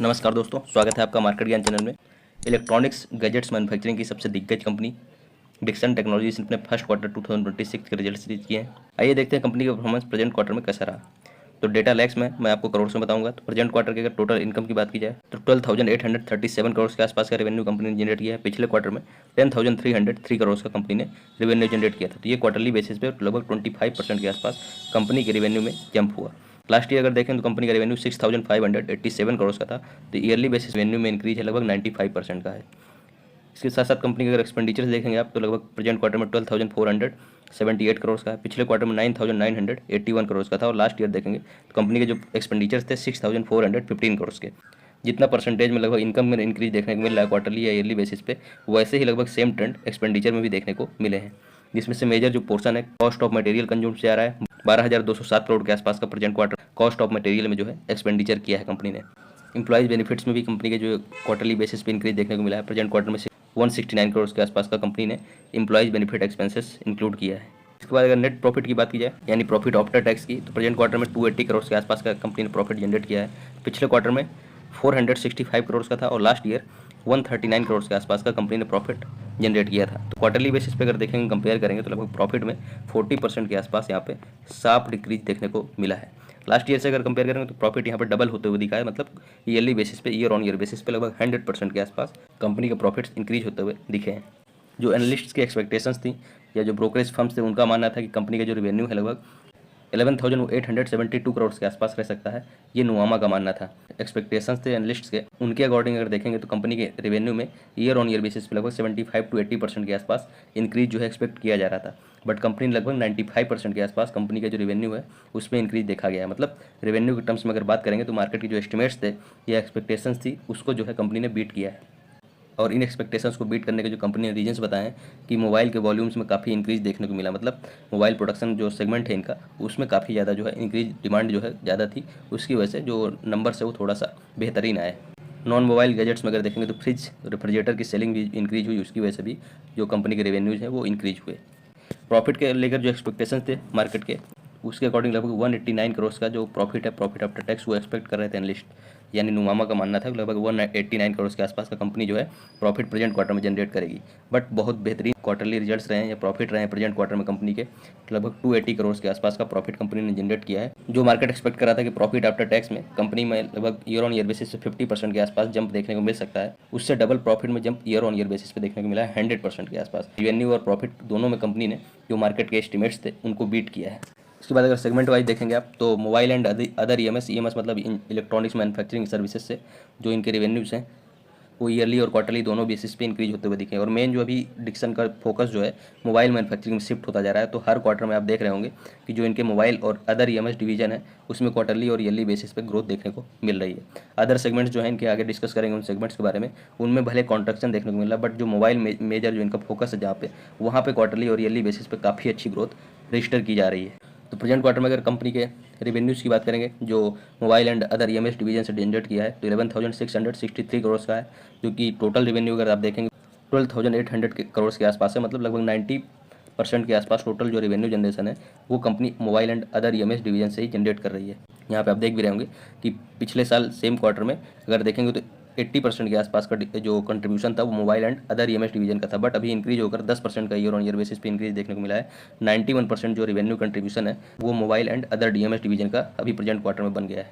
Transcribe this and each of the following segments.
नमस्कार दोस्तों, स्वागत है आपका मार्केट ज्ञान चैनल में। इलेक्ट्रॉनिक्स गैजेट्स मैन्युफैक्चरिंग की सबसे दिग्गज कंपनी डिक्सन टेक्नोलॉजीज ने अपने फर्स्ट क्वार्टर 2026 के रिजल्ट्स रिलीज किए हैं। आइए देखते हैं कंपनी का परफॉर्मेंस प्रेजेंट क्वार्टर में कैसा रहा। तो डेटा लैक्स में मैं आपको करोड़ में बताऊंगा। तो प्रेजेंट क्वार्टर की अगर टोटल इनकम की बात की जाए तो 12,837 करोड़ के आसपास का रेवेन्यू कंपनी ने जनरेट किया है। पिछले क्वार्टर में 10,303 करोड़ का कंपनी ने रेवेन्यू जनरेट किया था। तो ये क्वार्टरली बेसिस पे लगभग 25% के आसपास कंपनी के रेवेन्यू में जंप हुआ। लास्ट ईयर अगर देखें तो कंपनी का रेवेन्यू 6,587 करोड़ का था। तो ईयरली बेसिस रेवेन्यू में इंक्रीज है लगभग 95% का है। इसके साथ साथ कंपनी के अगर एक्सपेंडिचर्स देखेंगे आप तो लगभग प्रेजेंट क्वार्टर में 12,478 करोड़ का है। पिछले क्वार्टर में 9,981 करोड़ का था। और लास्ट ईयर देखेंगे तो कंपनी के जो एक्सपेंडिचर्स थे 6,415 करोड़ के। जितना परसेंटेज में लगभग इनकम में इंक्रीज देखने को मिल रहा है क्वार्टरली या ईयरली बेसिस पे, वैसे ही लगभग सेम ट्रेंड एक्सपेंडिचर में भी देखने को मिले हैं। जिसमें से मेजर जो पोर्शन है कॉस्ट ऑफ मटेरियल कंज्यूम से आ रहा है। 12,207 करोड़ के आसपास का present quarter cost of material में जो है एक्सपेंडिचर किया है कंपनी ने। इंप्लॉइज बेनिफिट्स में भी कंपनी के जो क्वार्टरली बेसिस पे इंक्रीज देखने को मिला है। प्रेजेंट क्वार्टर में 169 करोड़ के आसपास का कंपनी ने इंप्लॉइज बेनिफिट एक्सपेंसेस इंक्लूड किया है। इसके बाद अगर नेट प्रॉफिट की बात की जाए यानी प्रॉफिट आफ्टर टैक्स की, तो प्रेजेंट क्वार्टर में 280 करोड़ के आसपास का कंपनी ने प्रॉफिट जनरेट किया है। पिछले क्वार्टर में 465 करोड़ का था और लास्ट ईयर 139 करोड़ के आसपास का कंपनी ने प्रॉफिट जनरेट किया था। तो क्वार्टरली बेसिस पे अगर देखेंगे कंपेयर करेंगे तो लगभग प्रॉफिट में 40% के आसपास यहाँ पे साफ डिक्रीज देखने को मिला है। लास्ट ईयर से अगर कंपेयर करेंगे तो प्रॉफिट यहाँ पे डबल होते हुए दिखा है। मतलब ईयरली बेसिस पे ईयर ऑन ईयर बेसिस पे लगभग 100% के आसपास कंपनी के प्रॉफिट्स इंक्रीज होते हुए दिखे हैं। जो एनालिस्ट्स की एक्सपेक्टेशंस थी या जो ब्रोकरेज फर्म्स थे उनका मानना था कि कंपनी का जो रेवेन्यू है लगभग 11,872 करोड़ के आसपास रह सकता है। ये नुआमा का मानना था। एक्सपेक्टेशंस थे एनालिस्ट्स के, उनके अकॉर्डिंग अगर देखेंगे तो कंपनी के रेवेन्यू में ईयर ऑन ईयर बेसिस पे लगभग 75 to 80% के आसपास इंक्रीज जो है एक्सपेक्ट किया जा रहा था। बट कंपनी ने लगभग 95% के आसपास कंपनी का जो रेवेन्यू है उसमें इंक्रीज देखा गया है। मतलब रेवेन्यू के टर्म्स में अगर बात करेंगे तो मार्केट की जो एस्टिमेट्स थे या एक्सपेक्टेशंस थी उसको जो है कंपनी ने बीट किया है। और इन एक्सपेक्टेशंस को बीट करने के जो कंपनी ने रीजंस बताए हैं कि मोबाइल के वॉल्यूम्स में काफ़ी इंक्रीज देखने को मिला। मतलब मोबाइल प्रोडक्शन जो सेगमेंट है इनका उसमें काफ़ी ज़्यादा जो है इंक्रीज डिमांड जो है ज़्यादा थी, उसकी वजह से जो नंबर्स है वो थोड़ा सा बेहतरीन आए। नॉन मोबाइल गैजेट्स में अगर देखेंगे तो फ्रिज रेफ्रिजरेटर की सेलिंग भी इंक्रीज हुई, उसकी वजह से भी जो कंपनी के रेवेन्यूज़ हैं वो इंक्रीज हुए। प्रॉफिट के लेकर जो एक्सपेक्टेशंस थे मार्केट के उसके अकॉर्डिंग लगभग 189 करोड़ का जो प्रॉफिट है प्रॉफिट आफ्टर टैक्स वो एक्सपेक्ट कर रहे थे एनालिस्ट। यानी नुमामा का मानना था कि लगभग 189 करोड़ के आसपास का कंपनी जो है प्रॉफिट प्रेजेंट क्वार्टर में जनरेट करेगी। बट बहुत बेहतरीन क्वार्टरली रिजल्ट्स रहे हैं या प्रॉफिट रहे हैं प्रेजेंट क्वार्टर में कंपनी के। लगभग 280 करोड़ के आसपास का प्रॉफिट कंपनी ने जनरेट किया है। जो मार्केट एक्सपेक्ट कर रहा था कि प्रॉफिट आफ्टर टैक्स में कंपनी में लगभग ईयर ऑन ईयर बेसिस पे 50% के आसपास जंप देखने को मिल सकता है, उससे डबल प्रॉफिट में jump year on year basis पे देखने को मिला है 100% के आसपास। रेवेन्यू और प्रॉफिट दोनों में कंपनी ने जो मार्केट के एस्टिमेट्स थे उनको बीट किया है। उसके बाद अगर सेगमेंट वाइज देखेंगे आप तो मोबाइल एंड अदर ईएमएस मतलब इलेक्ट्रॉनिक्स मैन्युफैक्चरिंग सर्विसेज से जो इनके रेवेन्यूज़ हैं वो ईयरली और क्वार्टरली दोनों बेसिस पे इंक्रीज होते हुए दिखे। और मेन जो अभी डिक्सन का फोकस जो है मोबाइल मैन्युफैक्चरिंग में शिफ्ट होता जा रहा है। तो हर क्वार्टर में आप देख रहे होंगे कि जो इनके मोबाइल और अदर ईएमएस डिवीजन है उसमें क्वार्टरली और ईयरली बेसिस पे ग्रोथ देखने को मिल रही है। अदर सेगमेंट्स जो है इनके आगे डिस्कस करेंगे उन सेगमेंट्स के बारे में, उनमें भले कॉन्ट्रैक्शन देखने को मिल रहा है बट जो मोबाइल मेजर जो इनका फोकस है जहाँ पे वहाँ पे क्वार्टरली और ईयरली बेसिस पे काफ़ी अच्छी ग्रोथ रजिस्टर की जा रही है। तो प्रेजेंट क्वार्टर में अगर कंपनी के रेवेन्यूज़ की बात करेंगे जो mobile and other EMS division से जनरेट किया है तो 11,663 करोड़ का है, जो कि टोटल रेवेन्यू अगर आप देखेंगे 12,800 करोड़ के आसपास है। मतलब लगभग 90% के आसपास टोटल जो रेवेन्यू जनरेशन है वो company mobile and other EMS division से ही जनरेट कर रही है। यहाँ पे आप देख भी रहे होंगे कि पिछले साल सेम क्वार्टर में अगर देखेंगे तो 80% के आसपास का जो कंट्रीब्यूशन था वो mobile and other EMS division का था। बट अभी इंक्रीज होकर 10% का ईयर ऑन ईयर बेसिस पे इंक्रीज देखने को मिला है। 91% जो रेवेन्यू कंट्रीब्यूशन है वो mobile and other DMs division का अभी प्रेजेंट क्वार्टर में बन गया है।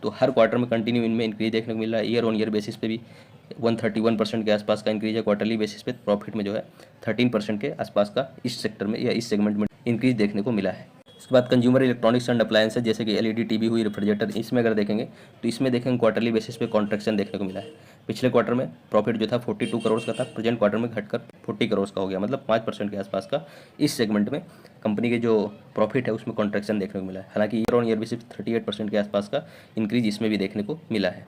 तो हर क्वार्टर में कंटिन्यू इनमें इंक्रीज देखने को मिल रहा है। ईयर ऑन ईयर बेसिस पे भी 131% के आसपास का इंक्रीज है। क्वार्टरली बेसिस पे प्रॉफिट में जो है 13% के आसपास का इस सेक्टर में या इस सेगमेंट में इंक्रीज देखने को मिला है। उसके बाद कंज्यूमर इलेक्ट्रॉनिक्स एंड अप्लायंसेज जैसे कि एलईडी टीवी हुई, रेफ्रिजरेटर, इसमें अगर देखेंगे तो इसमें देखेंगे क्वार्टरली बेसिस पे कॉन्ट्रैक्शन देखने को मिला है। पिछले क्वार्टर में प्रॉफिट जो था 42 करोड़ का था, प्रेजेंट क्वार्टर में घटकर 40 करोड़ का हो गया। मतलब 5% के आसपास का इस सेगमेंट में कंपनी के जो प्रॉफिट है उसमें कॉन्ट्रैक्शन देखने को मिला है। हालांकि ईयर ऑन ईयर बेसिस 38% के आसपास का इंक्रीज इसमें भी देखने को मिला है।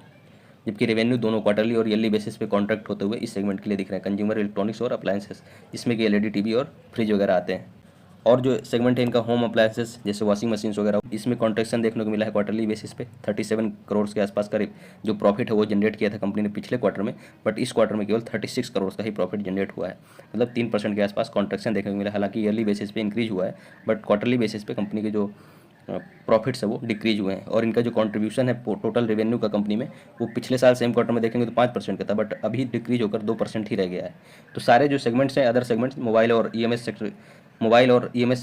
जबकि रेवेन्यू दोनों क्वार्टरली और ईयरली बेसिस पे कॉन्ट्रैक्ट होते हुए इस सेगमेंट के लिए दिख रहे हैं, कंज्यूमर इलेक्ट्रॉनिक्स और अप्लायंसेस, जिसमें कि एलईडी टीवी और फ्रिज वगैरह आते हैं। और जो सेगमेंट है इनका होम अप्लायंसेस जैसे वॉशिंग मशीन्स वगैरह, इसमें कॉन्ट्रैक्शन देखने को मिला है क्वार्टरली बेसिस पे 37 करोड़ के आसपास का जो प्रॉफिट है वो जनरेट किया था कंपनी ने पिछले क्वार्टर में। बट इस क्वार्टर में केवल 36 करोड़ का ही प्रॉफिट जनरेट हुआ है। मतलब 3% के आसपास कॉन्ट्रैक्शन देखने को मिला। हालांकि ईयरली बेसिस पे इंक्रीज हुआ है बट क्वार्टरली बेसिस पे कंपनी के जो प्रॉफिट्स है वो डिक्रीज हुए हैं, और इनका जो कंट्रीब्यूशन है टोटल रेवेन्यू का कंपनी में, वो पिछले साल सेम क्वार्टर में देखेंगे तो 5% का था, बट अभी डिक्रीज होकर 2% ही रह गया है। तो सारे जो सेगमेंट्स हैं, अदर सेगमेंट्स, मोबाइल और ईएमएस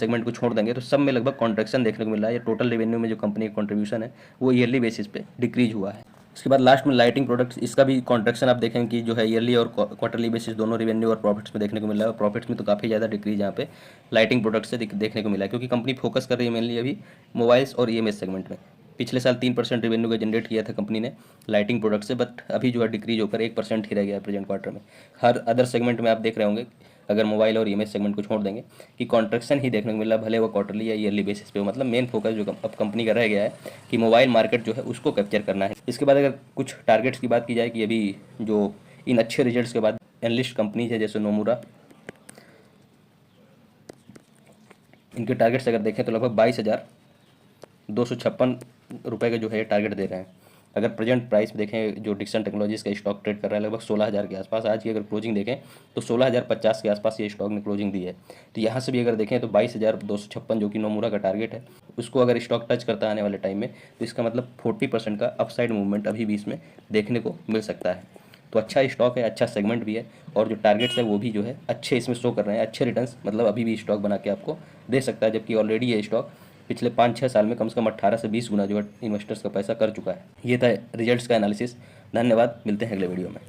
सेगमेंट को छोड़ देंगे तो सब में लगभग कॉन्ट्रैक्शन देखने को मिल रहा है। ये टोटल रेवेन्यू में जो कंपनी का कॉन्ट्रीब्यूशन है वो ईयरली बेसिस पे डिक्रीज हुआ है। उसके बाद लास्ट में लाइटिंग प्रोडक्ट्स, इसका भी कॉन्ट्रैक्शन आप देखेंगे कि जो है ईयरली और क्वार्टरली बेसिस दोनों रेवेन्यू और प्रॉफिट्स में देखने को मिल रहा है, और प्रॉफिट्स में तो काफ़ी ज़्यादा डिक्रीज यहाँ पे लाइटिंग प्रोडक्ट्स से देखने को मिला है, क्योंकि कंपनी फोकस कर रही है मेनली अभी मोबाइल्स और ईएमएस सेगमेंट में। पिछले साल 3% रेवेन्यू का जनरेट किया था कंपनी ने लाइटिंग प्रोडक्ट से, बट अभी जो है डिक्रीज होकर 1% ही रह गया है प्रेजेंट क्वार्टर में। हर अदर सेगमेंट में आप देख रहे होंगे, अगर मोबाइल और ईएमएस सेगमेंट को छोड़ देंगे, कि कॉन्ट्रैक्शन ही देखने को मिला, भले वो क्वार्टरली या ईयरली बेसिस पे हो। मतलब मेन फोकस जो अब कंपनी का रह गया है कि मोबाइल मार्केट जो है उसको कैप्चर करना है। इसके बाद अगर कुछ टारगेट्स की बात की जाए कि अभी जो इन अच्छे रिजल्ट्स के बाद एनालिस्ट कंपनीज है जैसे नोमुरा, इनके टारगेट्स अगर देखें तो लगभग 22,256 रुपये का जो है टारगेट दे रहे हैं। अगर प्रेजेंट प्राइस देखें, जो डिक्सन टेक्नोलॉजीज का स्टॉक ट्रेड कर रहा है लगभग 16,000 के आसपास, आज की अगर क्लोजिंग देखें तो 16,050 के आसपास ये स्टॉक ने क्लोजिंग दी है। तो यहाँ से भी अगर देखें तो 22,256 जो कि नोमुरा का टारगेट है, उसको अगर स्टॉक टच करता है आने वाले टाइम में, तो इसका मतलब 40% का अपसाइड मूवमेंट अभी भी इसमें देखने को मिल सकता है। तो अच्छा स्टॉक है, अच्छा सेगमेंट भी है, और जो टारगेट्स है वो भी जो है अच्छे इसमें शो कर रहे हैं, अच्छे रिटर्न्स, मतलब अभी भी स्टॉक बना के आपको दे सकता है, जबकि ऑलरेडी ये स्टॉक पिछले 5-6 साल में कम से कम 18 से 20 गुना जो है इन्वेस्टर्स का पैसा कर चुका है। ये था रिजल्ट्स का एनालिसिस। धन्यवाद, मिलते हैं अगले वीडियो में।